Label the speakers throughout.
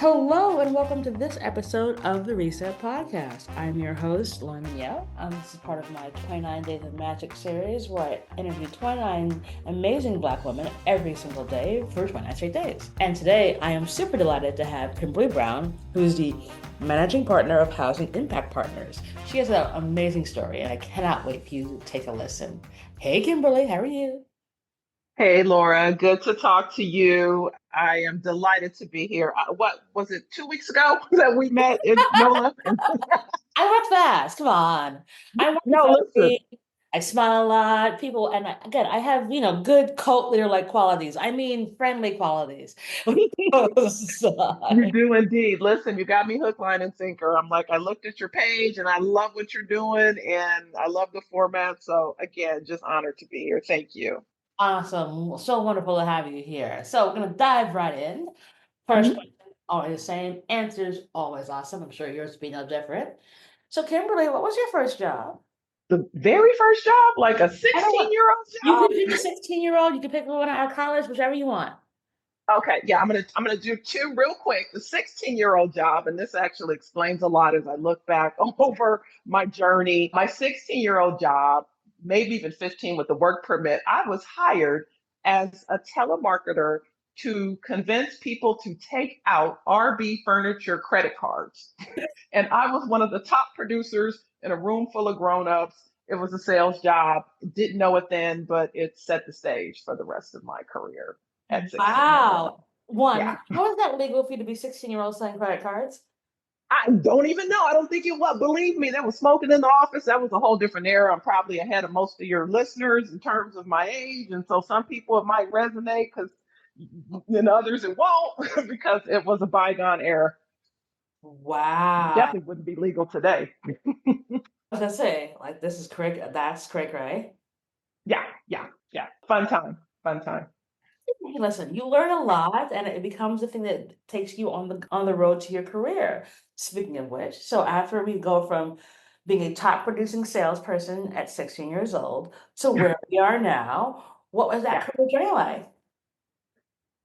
Speaker 1: Hello and welcome to this episode of the Reset Podcast. I'm your host, Lauren Miel. This is part of my 29 Days of Magic series where I interview 29 amazing Black women every single day for 29 straight days. And today I am super delighted to have Kimberly Brown, who's the managing partner of Housing Impact Partners. She has an amazing story and I cannot wait for you to take a listen. Hey Kimberly, how are you?
Speaker 2: Hey Laura, good to talk to you. I am delighted to be here. What was it, 2 weeks ago that we met in NOLA?
Speaker 1: I work fast. Come on. I work
Speaker 2: No, listen,
Speaker 1: healthy. I smile a lot. People, and again, I have, good cult leader like qualities. I mean, friendly qualities.
Speaker 2: you do indeed. Listen, you got me hook, line, and sinker. I'm like, I looked at your page and I love what you're doing and I love the format. So, again, just honored to be here. Thank you.
Speaker 1: Awesome. Well, so wonderful to have you here. So we're going to dive right in. First
Speaker 2: Mhm.
Speaker 1: question, always the same. Answers, always awesome. I'm sure yours will be no different. So, Kimberly, what was your first job?
Speaker 2: The very first job, like a
Speaker 1: I don't want,
Speaker 2: 16-year-old
Speaker 1: you
Speaker 2: job.
Speaker 1: could pick a 16-year-old, you could pick one out of college, whichever you want.
Speaker 2: Okay, yeah, I'm gonna do two real quick. The 16-year-old job, and this actually explains a lot as I look back over my journey. My 16-year-old job, maybe even 15 with the work permit, I was hired as a telemarketer to convince people to take out RB Furniture credit cards. And I was one of the top producers in a room full of grown-ups. It was a sales job. Didn't know it then, but it set the stage for the rest of my career at 16.
Speaker 1: Wow.
Speaker 2: Yeah.
Speaker 1: One, how is that legal for you to be 16-year-old selling credit cards?
Speaker 2: I don't even know. I don't think it was. Believe me, there was smoking in the office. That was a whole different era. I'm probably ahead of most of your listeners in terms of my age. And so some people it might resonate because and others it won't because it was a bygone era.
Speaker 1: Wow.
Speaker 2: Definitely wouldn't be legal today.
Speaker 1: I was gonna say, like, this is crick, that's crick, right?
Speaker 2: Yeah, yeah, yeah. Fun time. Fun time.
Speaker 1: Hey, listen, you learn a lot and it becomes the thing that takes you on the road to your career. Speaking of which, so after we go from being a top producing salesperson at 16 years old to where we are now, what was that
Speaker 2: Yeah.
Speaker 1: career journey like?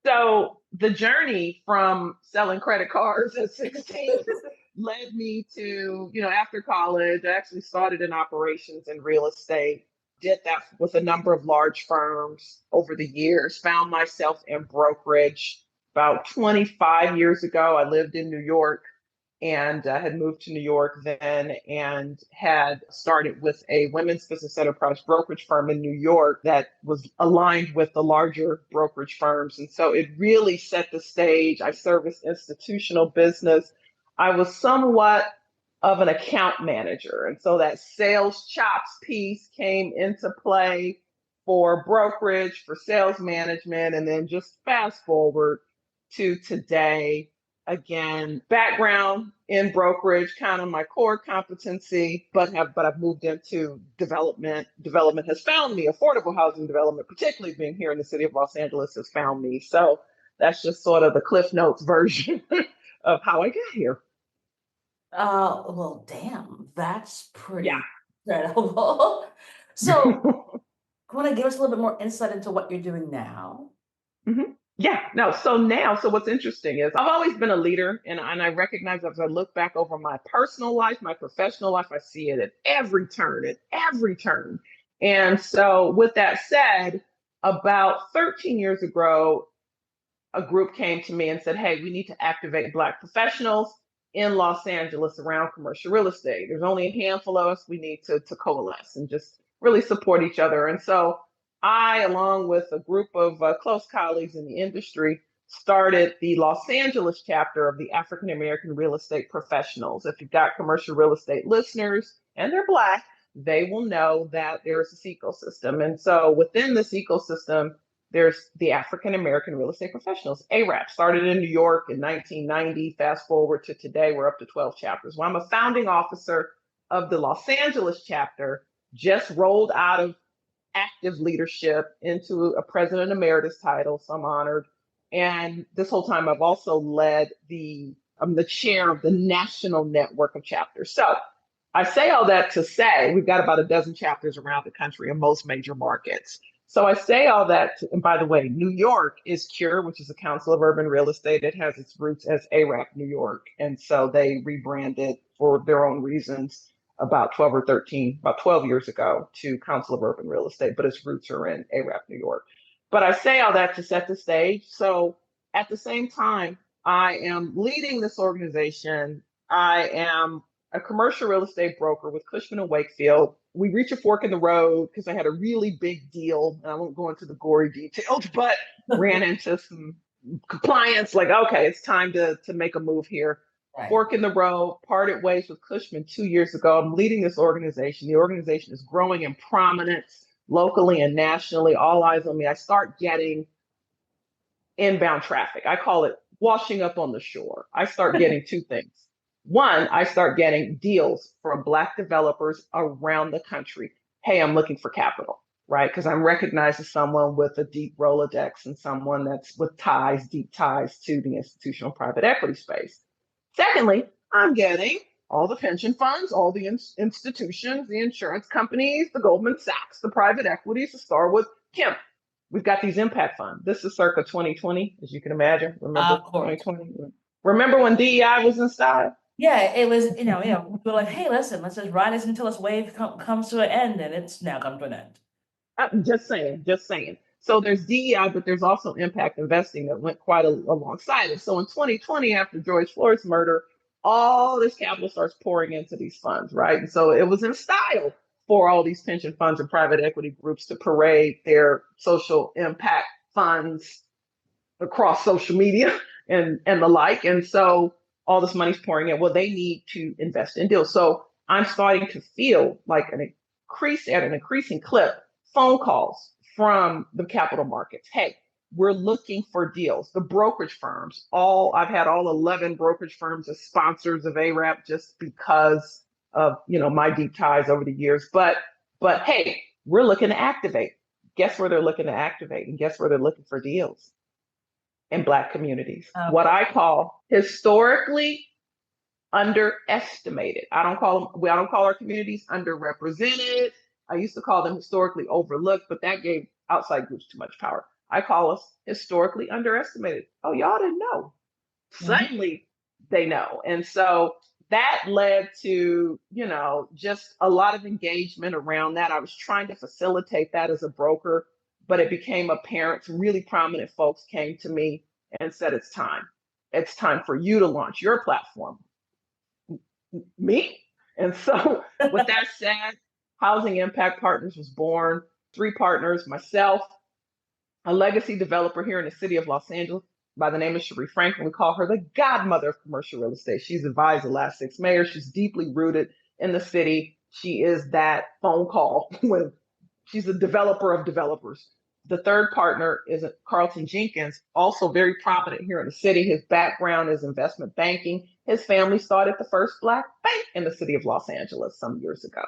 Speaker 2: So the journey from selling credit cards at 16 led me to, after college, I actually started in operations in real estate, did that with a number of large firms over the years, found myself in brokerage. About 25 years ago, I lived in New York and had moved to New York then and had started with a women's business enterprise brokerage firm in New York that was aligned with the larger brokerage firms. And so it really set the stage. I serviced institutional business. I was somewhat of an account manager. And so that sales chops piece came into play for brokerage, for sales management, and then just fast forward to today. Again, background in brokerage, kind of my core competency, but I've moved into development. Development has found me. Affordable housing development, particularly being here in the city of Los Angeles, has found me. So that's just sort of the Cliff Notes version of how I got here.
Speaker 1: Well, damn, that's
Speaker 2: Yeah.
Speaker 1: pretty incredible. So, want to give us a little bit more insight into what you're doing now?
Speaker 2: Mhm. Yeah, no. So what's interesting is I've always been a leader, and I recognize as I look back over my personal life, my professional life, I see it at every turn. And so, with that said, about 13 years ago, a group came to me and said, "Hey, we need to activate Black professionals in Los Angeles around commercial real estate. There's only a handful of us. We need to coalesce and just really support each other." And so I, along with a group of close colleagues in the industry, started the Los Angeles chapter of the African American Real Estate Professionals. If you've got commercial real estate listeners and they're Black, they will know that there's this ecosystem. And so within this ecosystem, there's the African American Real Estate Professionals. ARAP started in New York in 1990. Fast forward to today, we're up to 12 chapters. Well, I'm a founding officer of the Los Angeles chapter, just rolled out of active leadership into a president emeritus title, so I'm honored. And this whole time, I've also led I'm the chair of the national network of chapters. So I say all that to say we've got about a dozen chapters around the country in most major markets. So I say all that, and by the way, New York is CURE, which is a Council of Urban Real Estate. It has its roots as ARAP New York. And so they rebranded for their own reasons about 12 or 13, about 12 years ago to Council of Urban Real Estate, but its roots are in ARAP New York. But I say all that to set the stage. So at the same time, I am leading this organization. I am a commercial real estate broker with Cushman and Wakefield. We reach a fork in the road because I had a really big deal. And I won't go into the gory details, but ran into some compliance. Like, okay, it's time to make a move here.
Speaker 1: Right.
Speaker 2: Fork in the road, parted ways with Cushman 2 years ago. I'm leading this organization. The organization is growing in prominence locally and nationally. All eyes on me. I start getting inbound traffic. I call it washing up on the shore. I start getting two things. One, I start getting deals from Black developers around the country. Hey, I'm looking for capital, right? Because I'm recognized as someone with a deep Rolodex and someone that's with ties, deep ties to the institutional private equity space. Secondly, I'm getting all the pension funds, all the institutions, the insurance companies, the Goldman Sachs, the private equities to start with. Kim, we've got these impact funds. This is circa 2020, as you can imagine. Remember
Speaker 1: Of course.
Speaker 2: 2020? Remember when DEI was in style?
Speaker 1: Yeah, it was, we were like, hey, listen, let's just ride this until this wave comes to an end, and it's now come to an end.
Speaker 2: I'm just saying, just saying. So there's DEI, but there's also impact investing that went quite alongside it. So in 2020, after George Floyd's murder, all this capital starts pouring into these funds, right? And so it was in style for all these pension funds and private equity groups to parade their social impact funds across social media and the like. And so all this money's pouring in. Well, they need to invest in deals. So I'm starting to feel like an increasing clip phone calls from the capital markets. Hey, we're looking for deals. The brokerage firms, I've had all 11 brokerage firms as sponsors of ARAP just because of my deep ties over the years. But hey, we're looking to activate. Guess where they're looking to activate, and guess where they're looking for deals? In Black communities.
Speaker 1: Okay.
Speaker 2: What I call historically underestimated. I don't call our communities underrepresented. I used to call them historically overlooked, but that gave outside groups too much power. I call us historically underestimated. Oh, y'all didn't know. Suddenly they know. And so that led to, just a lot of engagement around that. I was trying to facilitate that as a broker, but it became apparent. Some really prominent folks came to me and said, it's time. It's time for you to launch your platform. Me? And so with that said, Housing Impact Partners was born. 3 partners, myself, a legacy developer here in the city of Los Angeles by the name of Cherie Franklin. We call her the godmother of commercial real estate. She's advised the last 6 mayors. She's deeply rooted in the city. She is that phone call when she's a developer of developers. The third partner is Carlton Jenkins, also very prominent here in the city. His background is investment banking. His family started the first Black bank in the city of Los Angeles some years ago.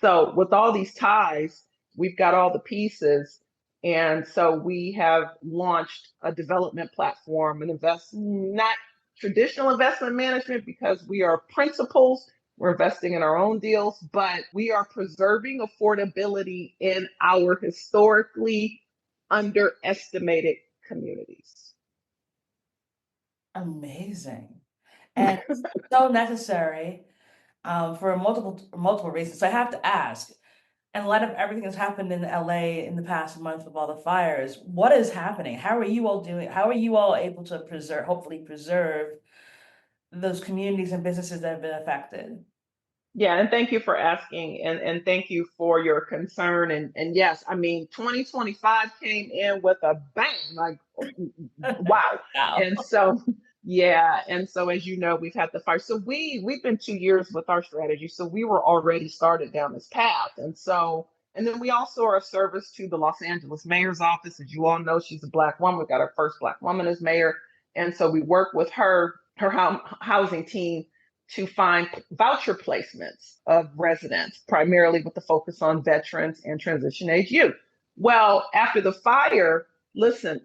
Speaker 2: So with all these ties, we've got all the pieces. And so we have launched a development platform and not traditional investment management because we are principals. We're investing in our own deals, but we are preserving affordability in our historically underestimated communities.
Speaker 1: Amazing. And so necessary for multiple reasons. So I have to ask, in light of everything that's happened in LA in the past month with all the fires, what is happening? How are you all doing? How are you all able to hopefully preserve those communities and businesses that have been affected?
Speaker 2: Yeah, and thank you for asking, and thank you for your concern. And yes, I mean, 2025 came in with a bang, like wow.
Speaker 1: Wow.
Speaker 2: And so yeah, and so as you know, we've had the fire. So we've been 2 years with our strategy. So we were already started down this path. And then we also are a service to the Los Angeles mayor's office. As you all know, she's a Black woman. We got our first Black woman as mayor. And so we work with her housing team to find voucher placements of residents, primarily with the focus on veterans and transition age youth. Well, after the fire, listen,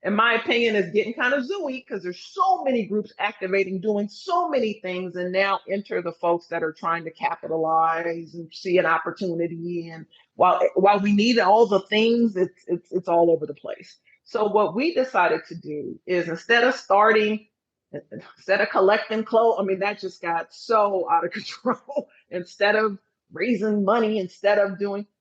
Speaker 2: in my opinion, is getting kind of zooey because there's so many groups activating, doing so many things, and now enter the folks that are trying to capitalize and see an opportunity. And while we need all the things, it's all over the place. So what we decided to do is instead of collecting clothes, I mean, that just got so out of control. Instead of raising money,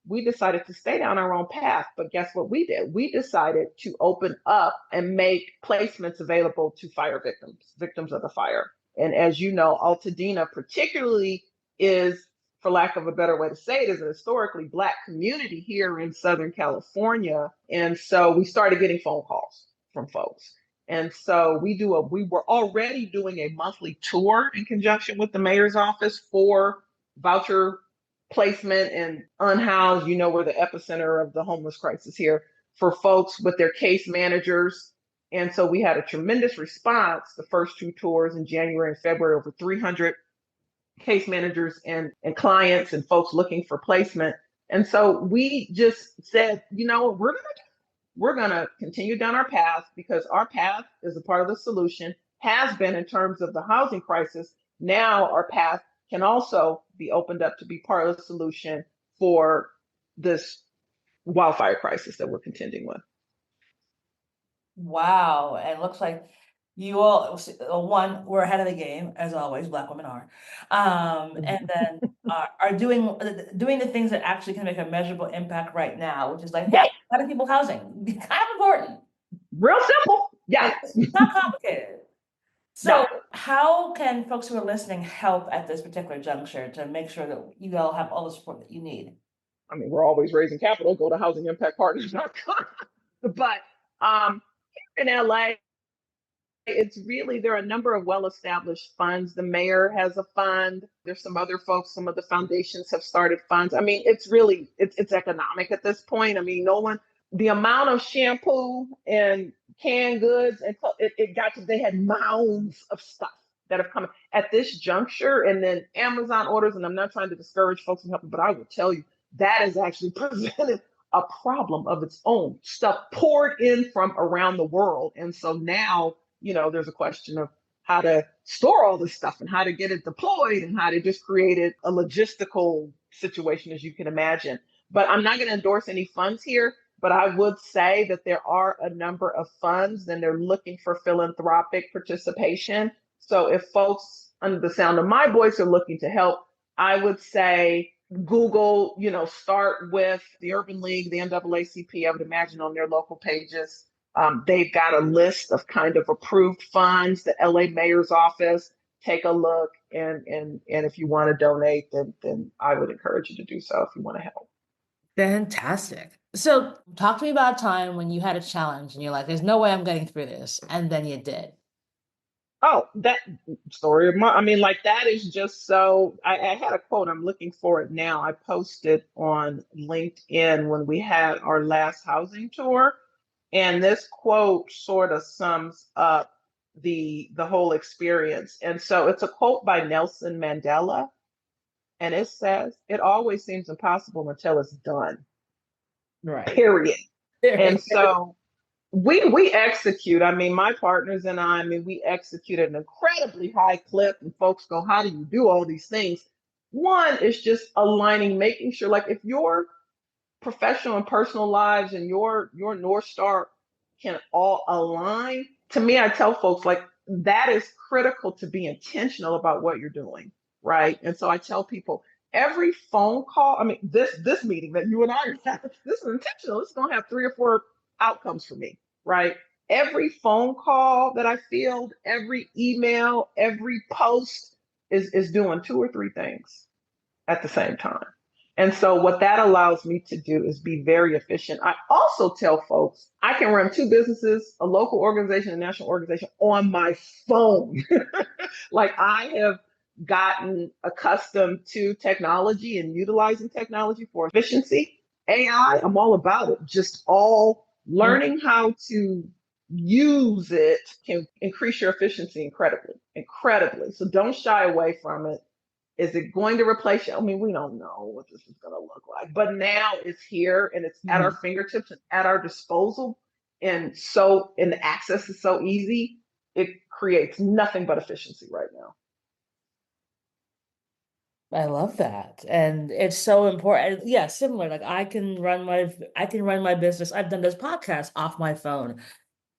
Speaker 2: we decided to stay down our own path. But guess what we did? We decided to open up and make placements available to fire victims of the fire. And as you know, Altadena particularly is, for lack of a better way to say it, is a historically Black community here in Southern California. And so we started getting phone calls from folks. And so we were already doing a monthly tour in conjunction with the mayor's office for voucher placement and unhoused, we're the epicenter of the homeless crisis here, for folks with their case managers. And so we had a tremendous response the first two tours in January and February, over 300 case managers and clients and folks looking for placement. And so we just said, what we're going to continue down our path, because our path is a part of the solution, has been in terms of the housing crisis. Now our path can also be opened up to be part of the solution for this wildfire crisis that we're contending with.
Speaker 1: Wow. And it looks like you all, one, we're ahead of the game, as always, Black women are. And then are doing the things that actually can make a measurable impact right now, which is like, hey, letting people housing. Kind of important.
Speaker 2: Real simple. Yeah.
Speaker 1: It's not complicated. So how can folks who are listening help at this particular juncture to make sure that you all have all the support that you need?
Speaker 2: I mean, we're always raising capital. Go to housingimpactpartners.com. But in LA, there are a number of well-established funds. The mayor has a fund. There's some other folks, some of the foundations have started funds. I mean, it's economic at this point. I mean, the amount of shampoo and canned goods, and they had mounds of stuff that have come at this juncture, and then Amazon orders. And I'm not trying to discourage folks from helping, but I will tell you that has actually presented a problem of its own. Stuff poured in from around the world. And so now, there's a question of how to store all this stuff and how to get it deployed and how to just create a logistical situation, as you can imagine. But I'm not going to endorse any funds here, but I would say that there are a number of funds and they're looking for philanthropic participation. So if folks under the sound of my voice are looking to help, I would say Google, start with the Urban League, the NAACP, I would imagine on their local pages. They've got a list of kind of approved funds, the LA Mayor's Office. Take a look, and if you want to donate, then I would encourage you to do so if you want to help.
Speaker 1: Fantastic. So talk to me about a time when you had a challenge and you're like, there's no way I'm getting through this. And then you did.
Speaker 2: Oh, that story of that is just so, I had a quote, I'm looking for it now. I posted on LinkedIn when we had our last housing tour. And this quote sort of sums up the whole experience. And so it's a quote by Nelson Mandela. And it says, "It always seems impossible until it's done."
Speaker 1: Right.
Speaker 2: Period. And so we execute. I mean, my partners and we execute at an incredibly high clip, and folks go, how do you do all these things? One is just aligning, making sure, like, if your professional and personal lives and your North Star can all align. To me, I tell folks, like, that is critical to be intentional about what you're doing, right? And so I tell people, every phone call, this meeting that you and I are having, this is intentional. This is going to have 3 or 4 outcomes for me, right? Every phone call that I field, every email, every post is doing 2 or 3 things at the same time. And so what that allows me to do is be very efficient. I also tell folks I can run 2 businesses, a local organization, a national organization, on my phone. Like, I have gotten accustomed to technology and utilizing technology for efficiency. AI, I'm all about it. Just all learning how to use it can increase your efficiency incredibly. So don't shy away from it. Is it going to replace you? I mean, we don't know what this is going to look like, but now it's here and it's at our fingertips and at our disposal. and the access is so easy, it creates nothing but efficiency right now.
Speaker 1: I love that. And it's so important. Yeah, similar. Like I can run my business. I've done this podcast off my phone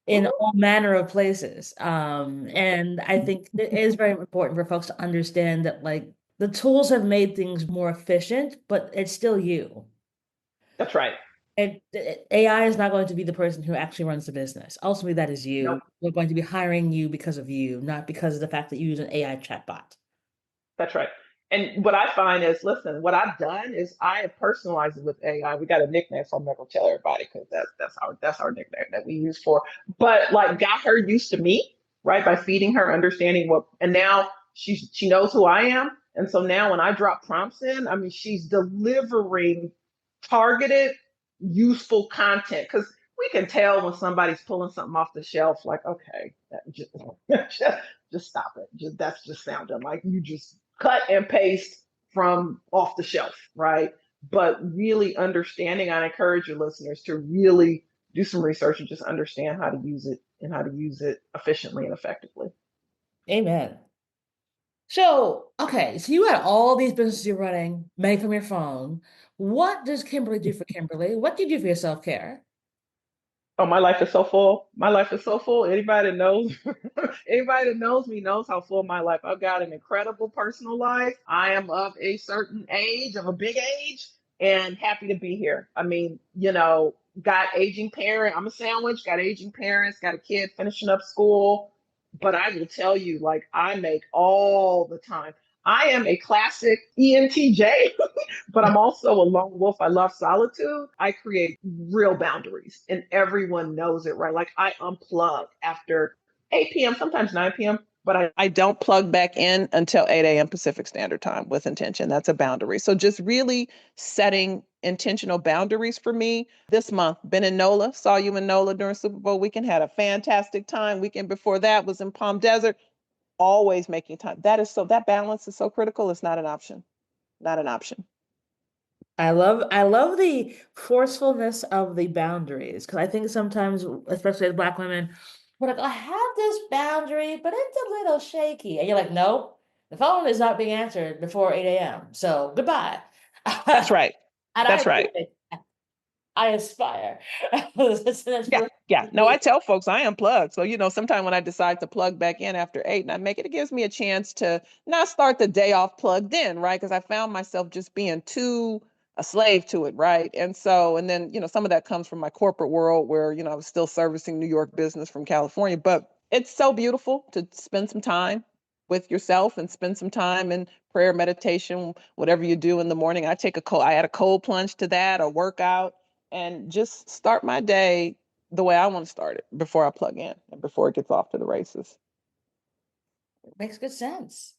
Speaker 1: in
Speaker 2: Mhm.
Speaker 1: all manner of places. And I think it is very important for folks to understand that like the tools have made things more efficient, but it's still you.
Speaker 2: That's right.
Speaker 1: AI is not going to be the person who actually runs the business. Ultimately, that is
Speaker 2: Nope.
Speaker 1: you. We're going to be hiring you because of you, not because of the fact that you use an AI chatbot.
Speaker 2: That's right. And what I find is, listen, what I've done is I have personalized it with AI. We got a nickname, so I'm not gonna tell everybody because that's our nickname that we use for. But like, got her used to me, right, by feeding her, understanding what, and now she knows who I am, and so now when I drop prompts in, I mean, she's delivering targeted, useful content because we can tell when somebody's pulling something off the shelf. Like, okay, just, just stop it. That's just sounding like you just cut and paste from off the shelf, right? But really understanding, I encourage your listeners to really do some research and just understand how to use it and how to use it efficiently and effectively.
Speaker 1: Amen. So, okay, so you had all these businesses you're running, many from your phone. What does Kimberly do for Kimberly? What do you do for your self-care?
Speaker 2: Oh, my life is so full. My life is so full. Anybody that knows, anybody that knows me knows how full my life. I've got an incredible personal life. I am of a certain age, of a big age, and happy to be here. I mean, got aging parent. I'm a sandwich. Got aging parents. Got a kid finishing up school. But I will tell you, like, I make all the time. I am a classic ENTJ, but I'm also a lone wolf. I love solitude. I create real boundaries and everyone knows it, right? Like, I unplug after 8 p.m., sometimes 9 p.m., but I don't plug back in until 8 a.m. Pacific Standard Time with intention. That's a boundary. So just really setting intentional boundaries for me. This month, been in NOLA, saw you in NOLA during Super Bowl weekend, had a fantastic time. Weekend before that was in Palm Desert, always making time. That balance is so critical. It's not an option. Not an option.
Speaker 1: I love the forcefulness of the boundaries because I think sometimes, especially as Black women, we're like, I have this boundary, but it's a little shaky. And you're like, no, the phone is not being answered before 8 a.m. So goodbye.
Speaker 2: That's right.
Speaker 1: And I
Speaker 2: That's
Speaker 1: do
Speaker 2: right.
Speaker 1: it. I aspire. That's
Speaker 2: Yeah,
Speaker 1: really
Speaker 2: yeah. No, I
Speaker 1: me.
Speaker 2: tell folks I unplug. So, sometime when I decide to plug back in after 8 and I make it, it gives me a chance to not start the day off plugged in, right? Because I found myself just being too a slave to it, right? And so, and then, some of that comes from my corporate world where, I was still servicing New York business from California. But it's so beautiful to spend some time with yourself and spend some time in prayer, meditation, whatever you do in the morning. I add a cold plunge to that, a workout, and just start my day the way I want to start it before I plug in and before it gets off to the races.
Speaker 1: Makes good sense.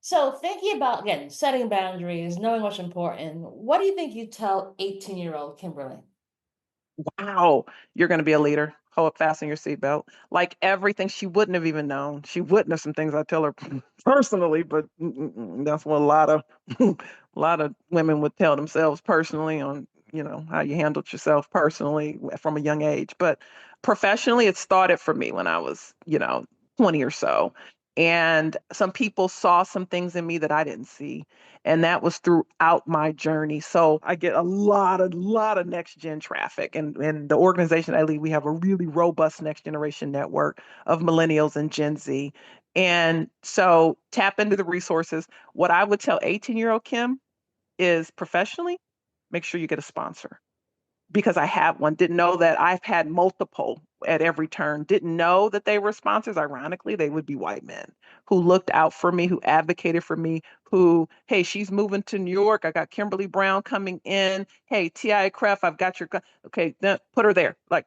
Speaker 1: So thinking about, again, setting boundaries, knowing what's important, what do you think you tell 18-year-old Kimberly?
Speaker 2: Wow, you're going to be a leader. Hold up, fasten your seatbelt. Like everything, she wouldn't have even known. She wouldn't have some things I tell her personally, but that's what a lot of a lot of women would tell themselves personally on how you handled yourself personally from a young age. But professionally, it started for me when I was 20 or so, and some people saw some things in me that I didn't see, and that was throughout my journey. So I get a lot of next gen traffic, and the organization I lead, we have a really robust next generation network of millennials and Gen Z, and so tap into the resources. What I would tell 18-year-old Kim is professionally, make sure you get a sponsor because I have one. Didn't know that I've had multiple at every turn. Didn't know that they were sponsors. Ironically, they would be white men who looked out for me, who advocated for me, who, hey, she's moving to New York. I got Kimberly Brown coming in. Hey, T.I. Craft, I've got your, okay, put her there. Like,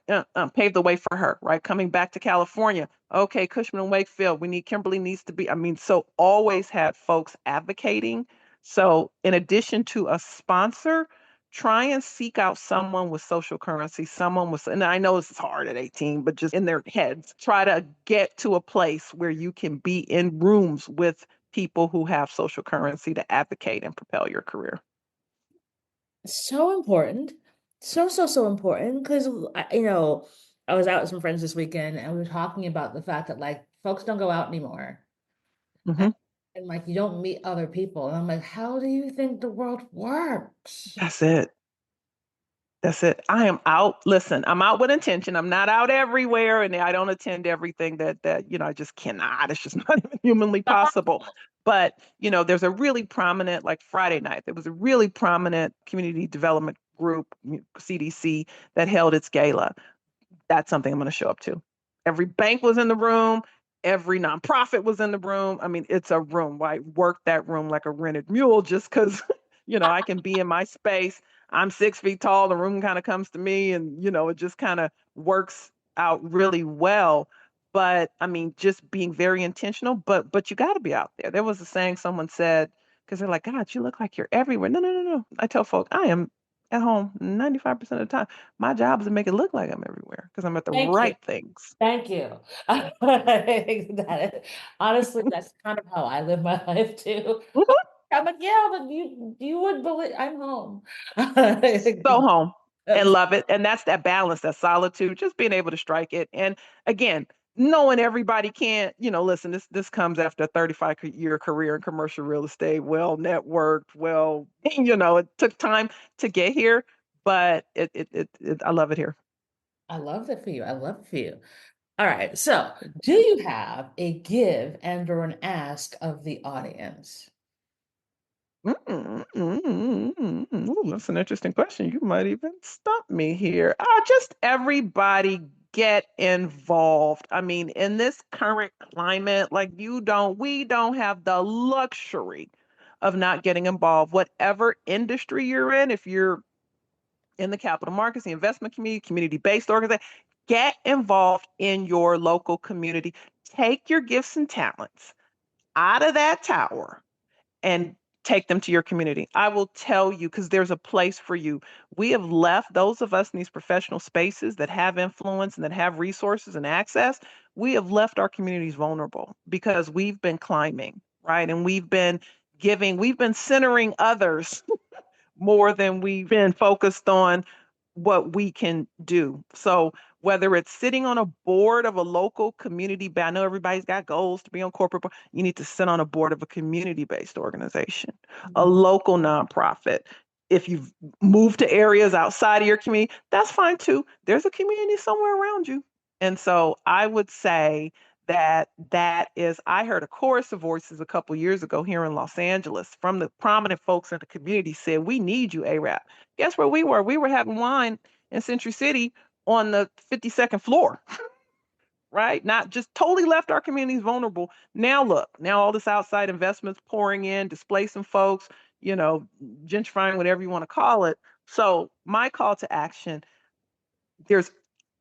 Speaker 2: pave the way for her, right? Coming back to California. Okay, Cushman and Wakefield, Kimberly needs to be, so always had folks advocating. So in addition to a sponsor, try and seek out someone with social currency, someone with, and I know this is hard at 18, but just in their heads, try to get to a place where you can be in rooms with people who have social currency to advocate and propel your career.
Speaker 1: So important. So, so, so important because, you know, I was out with some friends this weekend and we were talking about the fact that like folks don't go out anymore. And,
Speaker 2: Hmm.
Speaker 1: and like you don't meet other people. And I'm like, how do you think the world works?
Speaker 2: That's it. That's it. I am out. Listen, I'm out with intention. I'm not out everywhere, and I don't attend everything that I just cannot. It's just not even humanly possible. But there's a really prominent, like Friday night, there was a really prominent community development group, CDC, that held its gala. That's something I'm going to show up to. Every bank was in the room. Every nonprofit was in the room. I mean, it's a room. I work that room like a rented mule just because, I can be in my space. I'm 6 feet tall. The room kind of comes to me and, it just kind of works out really well. But I mean, just being very intentional, but you got to be out there. There was a saying someone said, because they're like, God, you look like you're everywhere. No, no, no, no. I tell folk, I am at home 95% of the time. My job is to make it look like I'm everywhere because I'm at the
Speaker 1: Thank you.
Speaker 2: right things.
Speaker 1: Thank you. Honestly, that's kind of how I live my life too.
Speaker 2: Mhm.
Speaker 1: I'm like, yeah, but you would believe I'm home.
Speaker 2: So home and love it. And that's that balance, that solitude, just being able to strike it. And again, knowing everybody can't, listen, this comes after a 35-year career in commercial real estate, well networked, well, it took time to get here, but I love it here.
Speaker 1: I love that for you. I love it for you. All right. So, do you have a give and or an ask of the audience?
Speaker 2: Ooh, that's an interesting question. You might even stump me here. Just everybody get involved. I mean, in this current climate, like we don't have the luxury of not getting involved. Whatever industry you're in, if you're in the capital markets, the investment community, community-based organization, get involved in your local community. Take your gifts and talents out of that tower and take them to your community. I will tell you, because there's a place for you. We have left those of us in these professional spaces that have influence and that have resources and access. We have left our communities vulnerable because we've been climbing, right? And we've been giving, we've been centering others more than we've been focused on what we can do. So whether it's sitting on a board of a local community, but I know everybody's got goals to be on corporate board, you need to sit on a board of a community-based organization, a
Speaker 1: Mhm.
Speaker 2: local nonprofit. If you've moved to areas outside of your community, that's fine too. There's a community somewhere around you. And so I would say that is, I heard a chorus of voices a couple years ago here in Los Angeles from the prominent folks in the community said, we need you, ARAP. Guess where we were? We were having wine in Century City on the 52nd floor, right? Not just totally left our communities vulnerable. Now look, now all this outside investments pouring in, displacing folks, gentrifying, whatever you want to call it. So my call to action, there's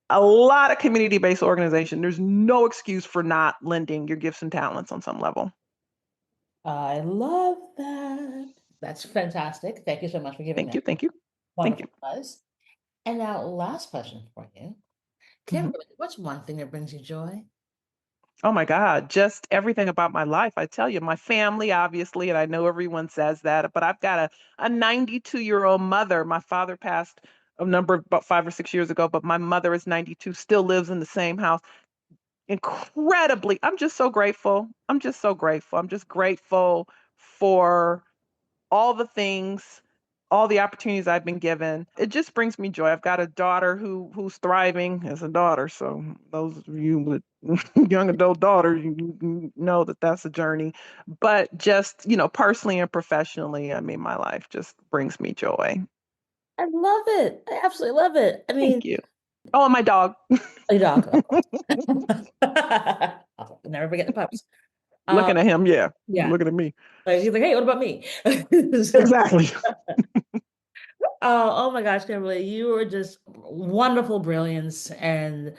Speaker 2: a lot of community-based organization. There's no excuse for not lending your gifts and talents on some level.
Speaker 1: I love that. That's fantastic. Thank you so much for giving
Speaker 2: Thank
Speaker 1: that
Speaker 2: you. Thank you. Thank you.
Speaker 1: wonderful buzz. And now, last question for you.
Speaker 2: Mhm.
Speaker 1: Kimberly, what's one thing that brings you joy?
Speaker 2: Oh my God, just everything about my life. I tell you, my family, obviously, and I know everyone says that, but I've got a 92-year-old mother. My father passed a number about 5 or 6 years ago, but my mother is 92, still lives in the same house. Incredibly, I'm just so grateful. I'm just so grateful. I'm just grateful for all the things, all the opportunities I've been given. It just brings me joy. I've got a daughter who's thriving as a daughter. So those of you with young adult daughters, you know that that's a journey. But just, personally and professionally, I mean, my life just brings me joy.
Speaker 1: I love it. I absolutely love it. I mean,
Speaker 2: Thank you. Oh, and my dog.
Speaker 1: a dog, of course. I'll never forget the pups. Um,
Speaker 2: Looking at him, yeah.
Speaker 1: yeah.
Speaker 2: Looking at me.
Speaker 1: Like, he's like, hey, what about me?
Speaker 2: Exactly.
Speaker 1: Oh my gosh, Kimberly, you are just wonderful brilliance and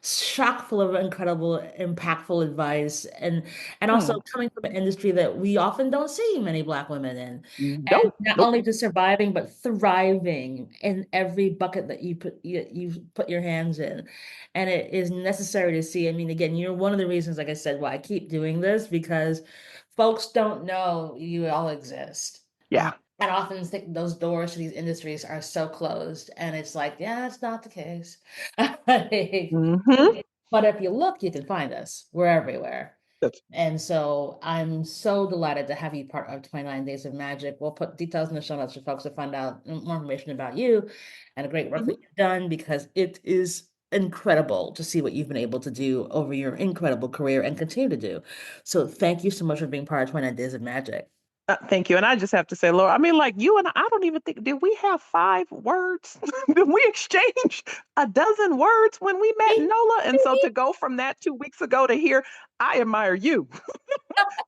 Speaker 1: chock full of incredible, impactful advice, and also
Speaker 2: Hmm.
Speaker 1: coming from an industry that we often don't see many Black women in. And
Speaker 2: Nope.
Speaker 1: not
Speaker 2: Nope.
Speaker 1: only just surviving, but thriving in every bucket that you put your hands in. And it is necessary to see. I mean, again, you're one of the reasons, like I said, why I keep doing this because folks don't know you all exist.
Speaker 2: Yeah.
Speaker 1: I often think those doors to these industries are so closed, and it's like, yeah, that's not the case. Like,
Speaker 2: Hmm.
Speaker 1: but if you look, you can find us. We're everywhere.
Speaker 2: That's,
Speaker 1: And so I'm so delighted to have you part of 29 Days of Magic. We'll put details in the show notes for folks to find out more information about you and the great work that
Speaker 2: mhm.
Speaker 1: you've done, because it is incredible to see what you've been able to do over your incredible career and continue to do. So thank you so much for being part of 29 Days of Magic.
Speaker 2: Thank you. And I just have to say, Laura, I mean, like you and I don't even think, did we have 5 words? Did we exchange a dozen words when we met
Speaker 1: See?
Speaker 2: Nola? And so
Speaker 1: See?
Speaker 2: to go from that 2 weeks ago to here, I admire you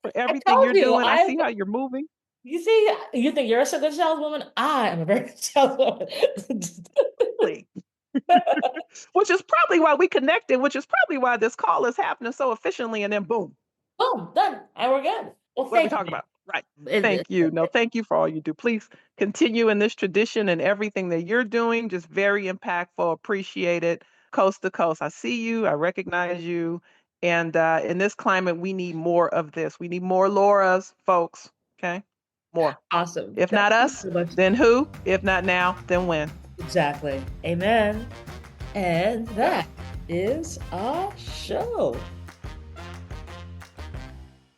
Speaker 2: for
Speaker 1: I
Speaker 2: everything
Speaker 1: told
Speaker 2: you're
Speaker 1: you,
Speaker 2: doing. I see how you're moving.
Speaker 1: you see, you think you're a good saleswoman? I am a very good saleswoman.
Speaker 2: Really. Which is probably why we connected, which is probably why this call is happening so efficiently. And then boom,
Speaker 1: Boom, done. And we're good. Well,
Speaker 2: what are we
Speaker 1: thank you,
Speaker 2: talking
Speaker 1: man.
Speaker 2: about? Right. Thank you. No, thank you for all you do. Please continue in this tradition and everything that you're doing. Just very impactful. Appreciate it. Coast to coast. I see you. I recognize you. And in this climate, we need more of this. We need more Laura's, folks. Okay. More.
Speaker 1: Awesome.
Speaker 2: If
Speaker 1: Thank
Speaker 2: not
Speaker 1: you
Speaker 2: us,
Speaker 1: so much.
Speaker 2: then who? If not now, then when?
Speaker 1: Exactly. Amen. And
Speaker 2: Yeah.
Speaker 1: that is our show.